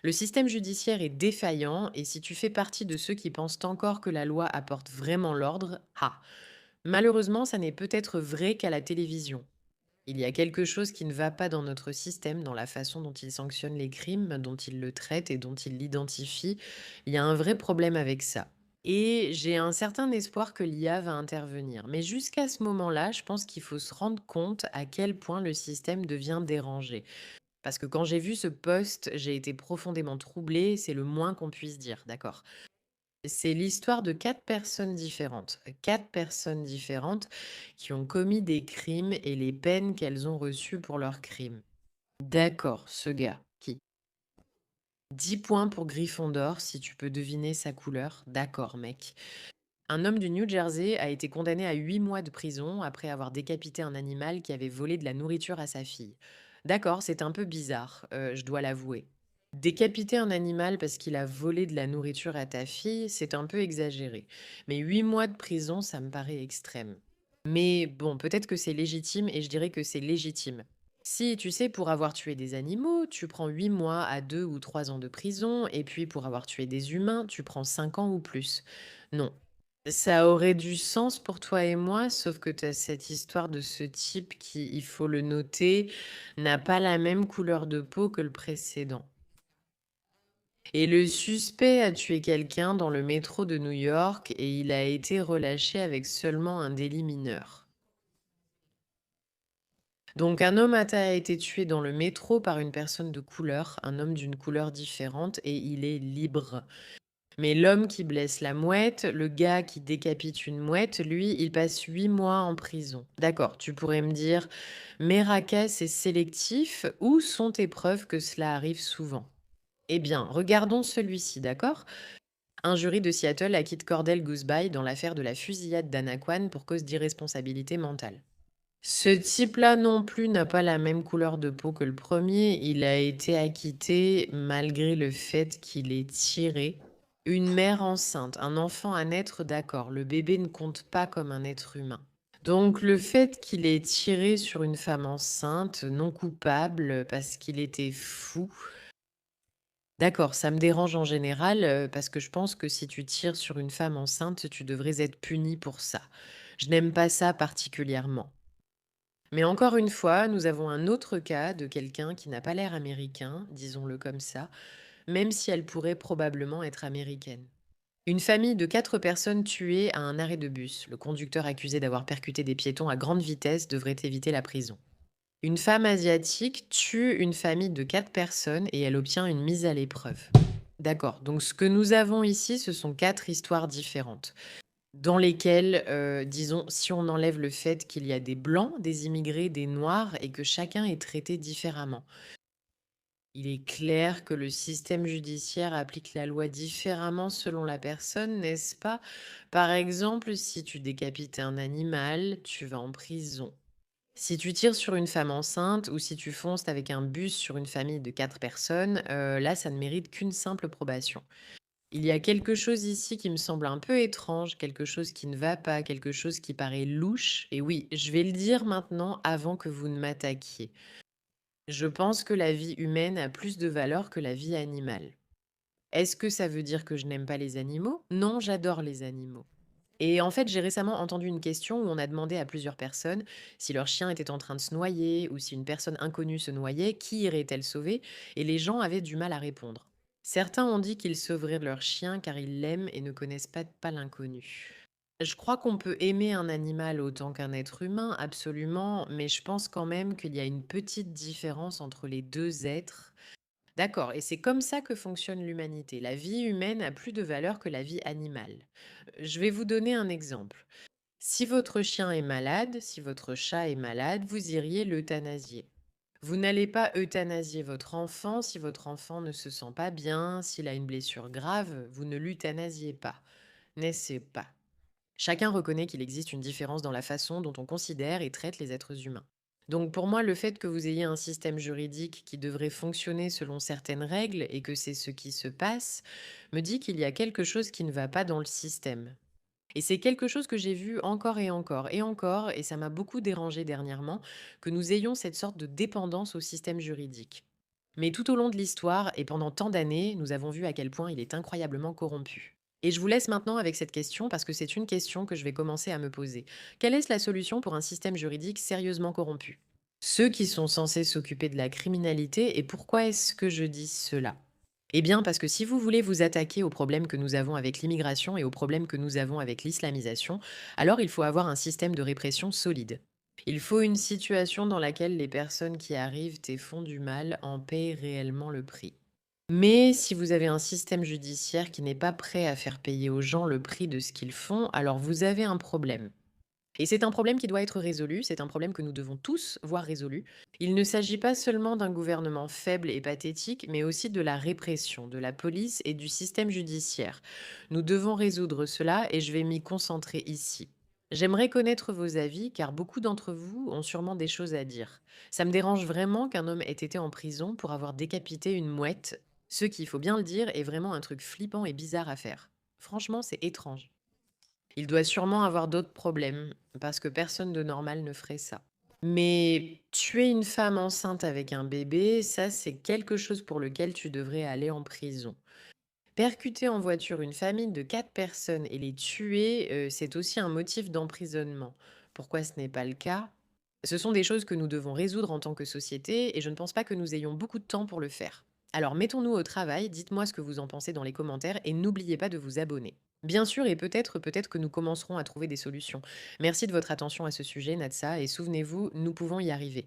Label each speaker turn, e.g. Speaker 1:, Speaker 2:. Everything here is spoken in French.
Speaker 1: Le système judiciaire est défaillant et si tu fais partie de ceux qui pensent encore que la loi apporte vraiment l'ordre, malheureusement, ça n'est peut-être vrai qu'à la télévision. Il y a quelque chose qui ne va pas dans notre système, dans la façon dont il sanctionne les crimes, dont il le traite et dont il l'identifie. Il y a un vrai problème avec ça. Et j'ai un certain espoir que l'IA va intervenir. Mais jusqu'à ce moment-là, je pense qu'il faut se rendre compte à quel point le système devient dérangé. Parce que quand j'ai vu ce post, j'ai été profondément troublée, c'est le moins qu'on puisse dire, d'accord? C'est l'histoire de 4 personnes différentes. 4 personnes différentes qui ont commis des crimes et les peines qu'elles ont reçues pour leurs crimes. D'accord, ce gars, qui? 10 points pour Gryffondor si tu peux deviner sa couleur. D'accord, mec. Un homme du New Jersey a été condamné à 8 mois de prison après avoir décapité un animal qui avait volé de la nourriture à sa fille. D'accord, c'est un peu bizarre, je dois l'avouer. Décapiter un animal parce qu'il a volé de la nourriture à ta fille, c'est un peu exagéré. Mais 8 mois de prison, ça me paraît extrême. Mais bon, peut-être que c'est légitime et je dirais que c'est légitime. Si, tu sais, pour avoir tué des animaux, tu prends 8 mois à 2 ou 3 ans de prison, et puis pour avoir tué des humains, tu prends 5 ans ou plus. Non. Ça aurait du sens pour toi et moi, sauf que tu as cette histoire de ce type qui, il faut le noter, n'a pas la même couleur de peau que le précédent. Et le suspect a tué quelqu'un dans le métro de New York et il a été relâché avec seulement un délit mineur. Donc un homme a été tué dans le métro par une personne de couleur, un homme d'une couleur différente, et il est libre. Mais l'homme qui blesse la mouette, le gars qui décapite une mouette, lui, il passe 8 mois en prison. D'accord, tu pourrais me dire, mais Raka, c'est sélectif, où sont tes preuves que cela arrive souvent? Eh bien, regardons celui-ci, d'accord? Un jury de Seattle acquitte Cordell Gooseby dans l'affaire de la fusillade d'Anaquan pour cause d'irresponsabilité mentale. Ce type-là non plus n'a pas la même couleur de peau que le premier. Il a été acquitté malgré le fait qu'il ait tiré une mère enceinte, un enfant à naître, d'accord. Le bébé ne compte pas comme un être humain. Donc le fait qu'il ait tiré sur une femme enceinte, non coupable, parce qu'il était fou, d'accord, ça me dérange en général, parce que je pense que si tu tires sur une femme enceinte, tu devrais être puni pour ça. Je n'aime pas ça particulièrement. Mais encore une fois, nous avons un autre cas de quelqu'un qui n'a pas l'air américain, disons-le comme ça, même si elle pourrait probablement être américaine. Une famille de 4 personnes tuées à un arrêt de bus. Le conducteur accusé d'avoir percuté des piétons à grande vitesse devrait éviter la prison. Une femme asiatique tue une famille de 4 personnes et elle obtient une mise à l'épreuve. D'accord, donc ce que nous avons ici, ce sont 4 histoires différentes dans lesquelles, disons, si on enlève le fait qu'il y a des blancs, des immigrés, des noirs et que chacun est traité différemment. Il est clair que le système judiciaire applique la loi différemment selon la personne, n'est-ce pas? Par exemple, si tu décapites un animal, tu vas en prison. Si tu tires sur une femme enceinte ou si tu fonces avec un bus sur une famille de 4 personnes, là, ça ne mérite qu'une simple probation. Il y a quelque chose ici qui me semble un peu étrange, quelque chose qui ne va pas, quelque chose qui paraît louche. Et oui, je vais le dire maintenant avant que vous ne m'attaquiez. Je pense que la vie humaine a plus de valeur que la vie animale. Est-ce que ça veut dire que je n'aime pas les animaux? Non, j'adore les animaux. Et en fait, j'ai récemment entendu une question où on a demandé à plusieurs personnes si leur chien était en train de se noyer ou si une personne inconnue se noyait, qui irait-elle sauver? Et les gens avaient du mal à répondre. Certains ont dit qu'ils sauveraient leur chien car ils l'aiment et ne connaissent pas l'inconnu. Je crois qu'on peut aimer un animal autant qu'un être humain, absolument, mais je pense quand même qu'il y a une petite différence entre les deux êtres. D'accord, et c'est comme ça que fonctionne l'humanité. La vie humaine a plus de valeur que la vie animale. Je vais vous donner un exemple. Si votre chien est malade, si votre chat est malade, vous iriez l'euthanasier. Vous n'allez pas euthanasier votre enfant si votre enfant ne se sent pas bien, s'il a une blessure grave, vous ne l'euthanasiez pas. N'est-ce pas? Chacun reconnaît qu'il existe une différence dans la façon dont on considère et traite les êtres humains. Donc pour moi, le fait que vous ayez un système juridique qui devrait fonctionner selon certaines règles et que c'est ce qui se passe, me dit qu'il y a quelque chose qui ne va pas dans le système. Et c'est quelque chose que j'ai vu encore et encore et encore, et ça m'a beaucoup dérangé dernièrement, que nous ayons cette sorte de dépendance au système juridique. Mais tout au long de l'histoire et pendant tant d'années, nous avons vu à quel point il est incroyablement corrompu. Et je vous laisse maintenant avec cette question parce que c'est une question que je vais commencer à me poser. Quelle est la solution pour un système juridique sérieusement corrompu? Ceux qui sont censés s'occuper de la criminalité, et pourquoi est-ce que je dis cela? Eh bien, parce que si vous voulez vous attaquer aux problèmes que nous avons avec l'immigration et aux problèmes que nous avons avec l'islamisation, alors il faut avoir un système de répression solide. Il faut une situation dans laquelle les personnes qui arrivent et font du mal en paient réellement le prix. Mais si vous avez un système judiciaire qui n'est pas prêt à faire payer aux gens le prix de ce qu'ils font, alors vous avez un problème. Et c'est un problème qui doit être résolu, c'est un problème que nous devons tous voir résolu. Il ne s'agit pas seulement d'un gouvernement faible et pathétique, mais aussi de la répression, de la police et du système judiciaire. Nous devons résoudre cela et je vais m'y concentrer ici. J'aimerais connaître vos avis car beaucoup d'entre vous ont sûrement des choses à dire. Ça me dérange vraiment qu'un homme ait été en prison pour avoir décapité une mouette, ce qui, il faut bien le dire, est vraiment un truc flippant et bizarre à faire. Franchement, c'est étrange. Il doit sûrement avoir d'autres problèmes, parce que personne de normal ne ferait ça. Mais tuer une femme enceinte avec un bébé, ça c'est quelque chose pour lequel tu devrais aller en prison. Percuter en voiture une famille de 4 personnes et les tuer, c'est aussi un motif d'emprisonnement. Pourquoi ce n'est pas le cas? Ce sont des choses que nous devons résoudre en tant que société et je ne pense pas que nous ayons beaucoup de temps pour le faire. Alors mettons-nous au travail, dites-moi ce que vous en pensez dans les commentaires et n'oubliez pas de vous abonner. Bien sûr, et peut-être que nous commencerons à trouver des solutions. Merci de votre attention à ce sujet, Natsa, et souvenez-vous, nous pouvons y arriver.